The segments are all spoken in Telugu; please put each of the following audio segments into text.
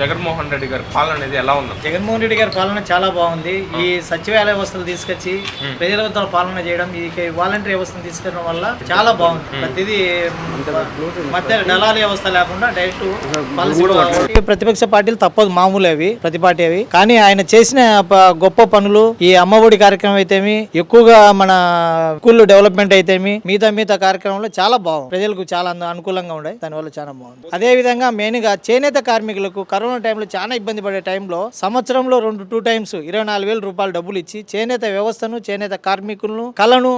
జగన్మోహన్ రెడ్డి గారి పాలన అనేది ఎలా ఉంది? జగన్మోహన్ రెడ్డి గారి పాలన చాలా బాగుంది. ఈ సచివాలయ వ్యవస్థలు తీసుకొచ్చి ప్రజల వద్ద పాలన చేయడం, ఈ వాలంటరీ వ్యవస్థను తీసుకురావడం వల్ల చాలా బాగుంది. ప్రతిదీ మధ్య దళారీ వ్యవస్థ లేకుండా డైరెక్ట్ ప్రతిపక్ష పార్టీలు తప్పదు, మామూలు అవి ప్రతి పార్టీ అవి. కానీ ఆయన చేసిన గొప్ప పనులు, ఈ అమ్మఒడి కార్యక్రమం అయితేమి, ఎక్కువగా మన స్కూల్ డెవలప్మెంట్ అయితేమి, మిగతా కార్యక్రమంలో చాలా బాగుంది. ప్రజలకు చాలా అనుకూలంగా ఉన్నాయి. దానివల్ల చాలా బాగుంది. అదే విధంగా మెయిన్ గా చేనేత కార్మికులకు కరోనా టైంలో చాలా ఇబ్బంది పడే టైంలో సంవత్సరంలో 2 టైమ్స్ 24,000 రూపాయలు డబ్బులు ఇచ్చి చేనేత వ్యవస్థను, చేనేత కార్మికులను, కళను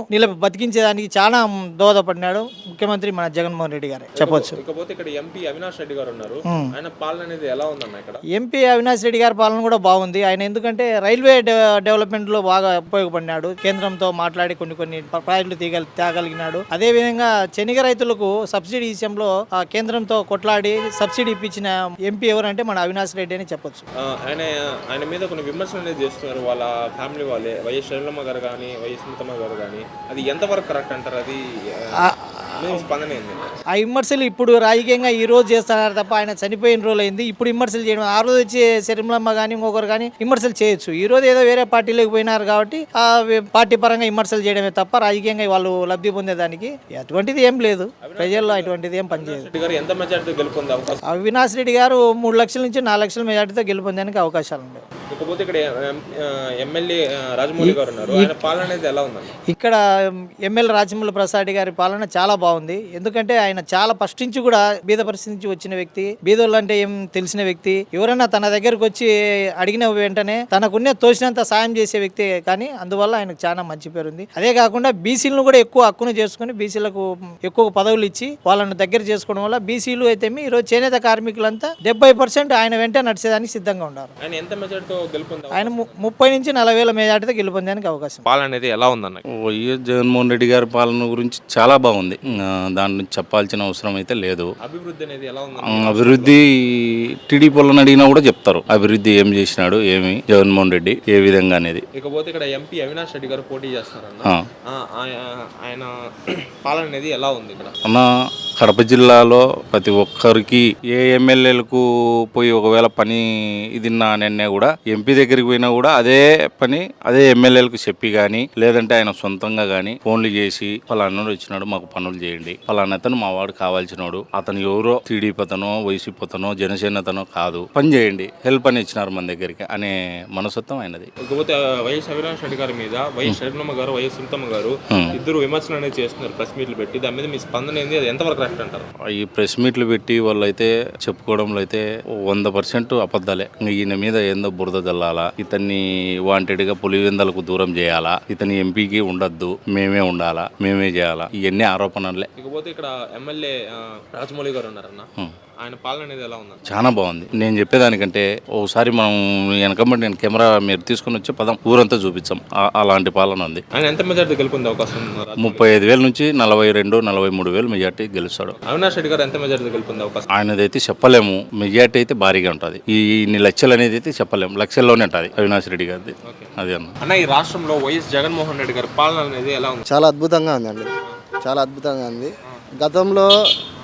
బతికించేదానికి చాలా దోహదపడినాడు ముఖ్యమంత్రి మన జగన్మోహన్ రెడ్డి గారు చెప్పొచ్చు. ఇకపోతే ఇక్కడ ఎంపీ అవినాష్ రెడ్డి గారు ఉన్నారు. ఆయన పాలన అనేది ఎలా ఉందన్న? ఇక్కడ ఎంపీ అవినాష్ రెడ్డి గారి పాలన కూడా బాగుంది. ఆయన ఎందుకంటే రైల్వే డెవలప్మెంట్ లో బాగా ఉపయోగపడినాడు. కేంద్రంతో మాట్లాడి కొన్ని ప్రాజెక్టులు తేగలిగినాడు. అదే విధంగా శనగ రైతులకు సబ్సిడీ విషయంలో కేంద్రంతో కొట్లాడి సబ్సిడీ ఇప్పించిన ఎంపీ ఎవరంటే మన అవినాష్ రెడ్డి అని చెప్పొచ్చు. ఆయన మీద కొన్ని విమర్శలు అనేది చేస్తున్నారు వాళ్ళ ఫ్యామిలీ వాళ్ళే, వైఎస్ షర్మిలమ్మ గారు కానీ, వైఎస్ సునీతమ్మ గారు కానీ. అది ఎంతవరకు కరెక్ట్ అంటారు? అది స్పందన ఏంది? ఆ విమర్శలు ఇప్పుడు రాజకీయంగా ఈ రోజు చేస్తున్నారు తప్ప ఆయన చనిపోయిన రోజు అయింది. ఇప్పుడు విమర్శలు చేయడం, ఆ రోజు వచ్చి షర్మిలమ్మ కానీ ఇంకొకరు కానీ విమర్శలు చేయొచ్చు. ఈ రోజు ఏదో వేరే పార్టీలోకి పోయినారు కాబట్టి ఆ పార్టీ పరంగా విమర్శలు చేయడమే తప్ప రాజకీయంగా వాళ్ళు లబ్ధి పొందేదానికి అటువంటిది ఏం లేదు. ప్రజల్లో అటువంటిది ఏం పనిచేయదు. అవినాష్ రెడ్డి గారు 3 లక్షల నుంచి 4 లక్షల మెజార్టీతో గెలుపొందేందుకు అవకాశాలు ఉన్నాయి. ఇకపోతే ఇక్కడ ఎమ్మెల్యే రాజమౌళి గారు ఉన్నారు. ఆయన పాలన అనేది ఎలా ఉందండి? ఇక్కడ ఎమ్మెల్యే రాజమౌళి ప్రసాద్ గారి పాలన చాలా బాగుంది. ఎందుకంటే ఆయన చాలా ఫస్ట్ నుంచి కూడా బీద పరిస్థితి నుంచి వచ్చిన వ్యక్తి, బీదోళ్ళు అంటే ఏం తెలిసిన వ్యక్తి. ఎవరైనా తన దగ్గరకు వచ్చి అడిగిన వెంటనే తనకున్న తోచినంత సాయం చేసే వ్యక్తి. కానీ అందువల్ల ఆయనకు చాలా మంచి పేరు ఉంది. అదే కాకుండా బీసీలను కూడా ఎక్కువ హక్కును చేసుకుని బీసీలకు ఎక్కువ పదవులు ఇచ్చి వాళ్ళని దగ్గర చేసుకోవడం వల్ల బీసీలు అయితే ఈరోజు చేనేత కార్మికులంతా 70% ఆయన వెంట నడిచేదానికి సిద్ధంగా ఉన్నారు. ఆయన 30 నుంచి 40,000 మెజార్టీతో గెలుపొందేందుకు అవకాశం. పాలన అనేది ఎలా ఉందన్న? వైఎస్ జగన్మోహన్ రెడ్డి గారి పాలన గురించి చాలా బాగుంది. దాని నుంచి చెప్పాల్సిన అవసరం అయితే లేదు. అభివృద్ధి అనేది ఎలా ఉంది? అభివృద్ధి టీడీపీ వాళ్ళని అడిగినా కూడా చెప్తారు అభివృద్ధి ఏం చేసినాడు, ఏమి జగన్మోహన్ రెడ్డి ఏ విధంగా అనేది. ఇకపోతే ఇక్కడ ఎంపీ అవినాష్ రెడ్డి గారు పోటీ చేస్తున్నారన్న. ఆయన పాలన అనేది ఎలా ఉంది ఇక్కడ? అన్న, కడప జిల్లాలో ప్రతి ఒక్కరికి ఏ ఎమ్మెల్యేలకు పోయి ఒకవేళ పని ఇదిన్నా అని కూడా ఎంపీ దగ్గరికి పోయినా కూడా అదే పని అదే ఎమ్మెల్యేలకు చెప్పి కానీ, లేదంటే ఆయన సొంతంగా కానీ ఫోన్లు చేసి పలానా వచ్చినాడు మాకు పనులు చేయండి, పలానా అతను మా వాడు కావాల్సినాడు, అతను ఎవరో టీడీపీ అతనో వైసీపీ అతనో జనసేన అతనో కాదు, పని చేయండి, హెల్ప్ అని ఇచ్చినారు మన దగ్గరికి అనే మనస్తత్వం అయినది. ఇకపోతే వైఎస్ అవినాష్ రెడ్డి గారి మీద వైఎస్ షర్మిలమ్మ గారు, వైఎస్ సునీతమ్మ గారు ఇద్దరు విమర్శలు అనేది చేస్తున్నారు ప్రెస్ మీట్లు పెట్టి. దాని మీద మీ స్పందన ఏంది? అది ఎంతవరకు కరెక్ట్ అంటారు? ఈ ప్రెస్ మీట్లు పెట్టి వాళ్ళు అయితే చెప్పుకోవడంలో అయితే 100% అబద్ధాలే. ఈయన మీద ఏందో బురద జల్లాలా, ఇతన్ని వాంటెడ్ గా పులివెందలకు దూరం చేయాలా, ఇతని ఎంపీకి ఉండద్దు, మేమే ఉండాలా, మేమే చేయాలా, ఇవన్నీ ఆరోపణలే. ఇకపోతే ఇక్కడ ఎమ్మెల్యే రాజమౌళి గారు ఉన్నారన్న. ఆయన పాలన అనేది ఎలా ఉంది? చాలా బాగుంది. నేను చెప్పేదానికంటే ఒకసారి మనం వెనకబడి నేను కెమెరా మీరు తీసుకుని వచ్చే పదం ఊరంతా చూపించాం. అలాంటి పాలన ఉంది. ఆయన ఎంత మెజార్టీ గెలుపొందే అవకాశం ఉంది? 35,000 నుంచి 42-43,000 మెజార్టీ గెలుస్తాడు. అవినాష్ రెడ్డి గారు ఎంత మెజార్టీ గెలుపొందే అవకాశం? ఆయనదైతే చెప్పలేము. మెజార్టీ అయితే భారీగా ఉంటుంది. ఇన్ని లక్షలు అనేది అయితే చెప్పలేము, లక్షల్లోనే ఉంటుంది అవినాష్ రెడ్డి గారిది. అది అన్న, ఈ రాష్ట్రంలో వైఎస్ జగన్మోహన్ రెడ్డి గారి పాలన అనేది ఎలా ఉంది? చాలా అద్భుతంగా ఉందండి. చాలా అద్భుతంగా ఉంది. గతంలో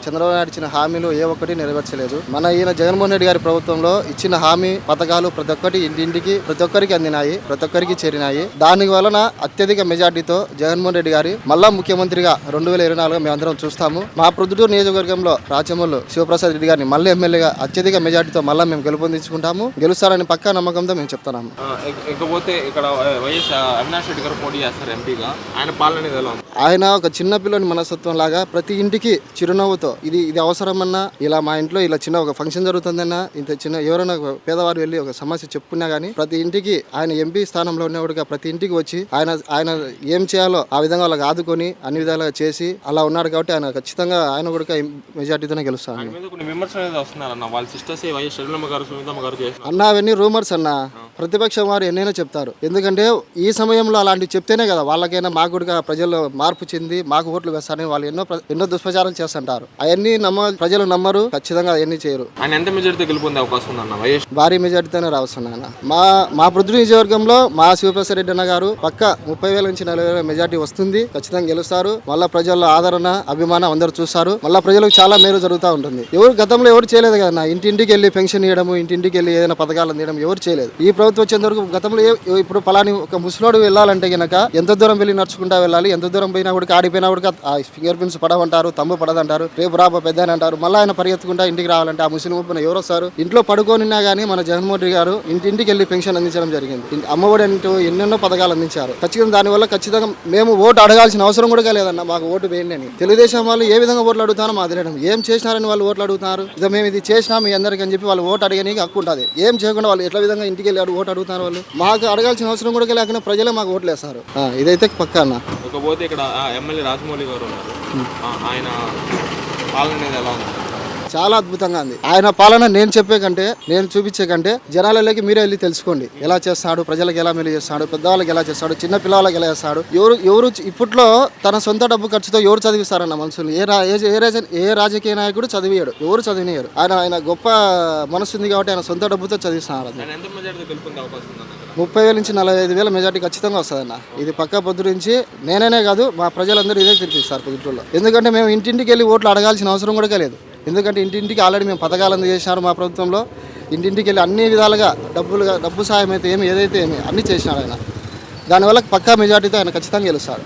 చంద్రబాబు నాయుడు ఇచ్చిన హామీలు ఏ ఒక్కటి నెరవేర్చలేదు. మన ఈయన జగన్మోహన్ రెడ్డి గారి ప్రభుత్వంలో ఇచ్చిన హామీ పథకాలు ప్రతి ఒక్కటి ఇంటింటికి ప్రతి ఒక్కరికి అందినాయి, ప్రతి ఒక్కరికి చేరినాయి. దాని వలన అత్యధిక మెజార్టీతో జగన్మోహన్ రెడ్డి గారి మళ్ళా ముఖ్యమంత్రిగా 2024 మేమందరం చూస్తాము. మా ప్రొద్దుటూరు నియోజకవర్గంలో రాచమల్లు శివప్రసాద్ రెడ్డి గారిని మళ్ళీ ఎమ్మెల్యేగా అత్యధిక మెజార్టీతో మళ్ళీ మేము గెలుపొందించుకుంటాము. గెలుస్తారని పక్కా నమ్మకంతో మేము చెప్తున్నాము. ఇకపోతే ఇక్కడ వైఎస్ అవినాష్ రెడ్డి గారు పోటీ చేస్తారు ఎంపీగా. ఆయన పాలన అనేది ఎలా ఉంది? ఆయన ఒక చిన్న పిల్లని మనస్తత్వం లాగా ప్రతి ఇంటికి చిరునవ్వుతో ఇది అవసరమన్నా, ఇలా మా ఇంట్లో ఇలా చిన్న ఒక ఫంక్షన్ జరుగుతుందన్నా, ఇంత చిన్న ఎవరైనా పేదవారు వెళ్ళి ఒక సమస్య చెప్పుకున్నా గానీ ప్రతి ఇంటికి ఆయన ఎంపీ స్థానంలో ఉన్నవాడుగా ప్రతి ఇంటికి వచ్చి ఆయన ఏం చేయాలో ఆ విధంగా వాళ్ళకి ఆదుకొని అన్ని విధాలుగా చేసి అలా ఉన్నాడు. కాబట్టి ఆయన ఖచ్చితంగా ఆయన కూడా మెజార్టీతోనే గెలుస్తాను. అన్న అవన్నీ రూమర్స్ అన్న. ప్రతిపక్షం వారు ఎన్నైనా చెప్తారు. ఎందుకంటే ఈ సమయంలో అలాంటివి చెప్తేనే కదా వాళ్ళకైనా మాకు కూడా ప్రజల్లో మార్పు చెంది మాకు ఓట్లు వేస్తారని వాళ్ళు ఎన్నో దుష్ప్రచారాలు చేస్తుంటారు. అవన్నీ ప్రజలు నమ్మరు, ఖచ్చితంగా అవన్నీ చేయరు. ఆయన ఎంత మెజారిటీ గెలుపొందే అవకాశం ఉందన్న వైఎస్? భారీ మెజార్టీతోనే రావస్తున్నాయన. మా ప్రొద్దు నియోజకవర్గంలో మా శివప్రసాద్ రెడ్డి అన్న గారు పక్క 30,000 నుంచి 40,000 మెజార్టీ వస్తుంది. ఖచ్చితంగా గెలుస్తారు. మళ్ళా ప్రజల్లో ఆదరణ, అభిమానం అందరూ చూస్తారు. మళ్ళీ ప్రజలకు చాలా మేలు జరుగుతూ ఉంటుంది. గతంలో ఎవరు చేయలేదు కదా, ఇంటింటికి వెళ్ళి పెన్షన్ ఇవ్వడము, ఇంటింటికి వెళ్ళి ఏదైనా పథకాలు అందించడం ఎవరు చేయలేదు. ఈ ప్రభుత్వం వచ్చేంత వరకు గతంలో ఇప్పుడు పలాని ఒక ముసలోడు వెళ్ళాలంటే గనక ఎంత దూరం వెళ్ళి నడుచుకుంటా వెళ్ళాలి, ఎంత దూరం పోయినా కూడా ఆడిపోయినా కూడా ఆ ఫింగర్ ప్రింట్స్ పడవంటారు, తమ్ము పడదంటారు, రేపు రాబో పెద్ద అని అంటారు. మళ్ళీ ఆయన పరిగెత్తుకుంటా ఇంటికి రావాలంటే ఆ ముస్లిం ఎవరు వస్తారు? ఇంట్లో పడుకోనిన్నా కానీ మన జగన్మోహన్ రెడ్డి గారు ఇంటింటికి వెళ్ళి పెన్షన్ అందించడం జరిగింది. అమ్మఒడి అంటూ ఎన్నెన్నో పథకాలు అందించారు. ఖచ్చితంగా దానివల్ల ఖచ్చితంగా మేము ఓటు అడగాల్సిన అవసరం కూడా లేదన్న, మాకు ఓటు వేయండి అని. తెలుగుదేశం వాళ్ళు ఏ విధంగా ఓట్లు అడుగుతారో మాకు తెలియడం, ఏం చేసినారని వాళ్ళు ఓట్లు అడుగుతున్నారు. ఇదో మేము ఇది చేసినా మీ అందరికీ అని చెప్పి వాళ్ళు ఓటు అడగడానికి హక్కు ఉంటుంది. ఏం చేయకుండా వాళ్ళు ఎట్లా విధంగా ఇంటికి వెళ్ళి ఓటు అడుగుతున్నారు. వాళ్ళు మాకు అడగాల్సిన అవసరం కూడా లేకుండా ప్రజలే మాకు ఓట్లు వేస్తారు. ఇదైతే పక్కా అన్న. ఇకపోతే ఇక్కడ ఎమ్మెల్యే రాజమౌళి గారు ఉన్నారు, ఆయన పాలన అనేది ఎలా ఉంది? చాలా అద్భుతంగా ఉంది ఆయన పాలన. నేను చెప్పే కంటే, నేను చూపించే కంటే జనాలలోకి మీరే వెళ్ళి తెలుసుకోండి. ఎలా చేస్తాడు, ప్రజలకు ఎలా మేలు చేస్తాడు, పెద్దవాళ్ళకి ఎలా చేస్తాడు, చిన్న పిల్లలకి ఎలా చేస్తాడు. ఎవరు ఇప్పట్లో తన సొంత డబ్బు ఖర్చుతో ఎవరు చదివిస్తారన్న మనుషులు? ఏ రాజకీయ నాయకుడు చదివియాడు, ఎవరు చదివినారు. ఆయన గొప్ప మనసు ఉంది కాబట్టి ఆయన సొంత డబ్బుతో చదివిస్తున్నారు. 30,000 నుంచి 45,000 మెజార్టీ ఖచ్చితంగా వస్తుందన్న. ఇది పక్కా పొద్దు నుంచి నేనే కాదు మా ప్రజలందరూ ఇదే తినిపిస్తారు పొద్దుట్లో. ఎందుకంటే మేము ఇంటింటికి వెళ్ళి ఓట్లు అడగాల్సిన అవసరం కూడా లేదు. ఎందుకంటే ఇంటింటికి ఆల్రెడీ మేము పథకాలు అందజేసినారు మా ప్రభుత్వంలో. ఇంటింటికి వెళ్ళి అన్ని విధాలుగా డబ్బు సాయం అయితే ఏదైతే అన్నీ చేసినాడు ఆయన. దానివల్ల పక్కా మెజార్టీతో ఆయన ఖచ్చితంగా గెలుస్తాడు.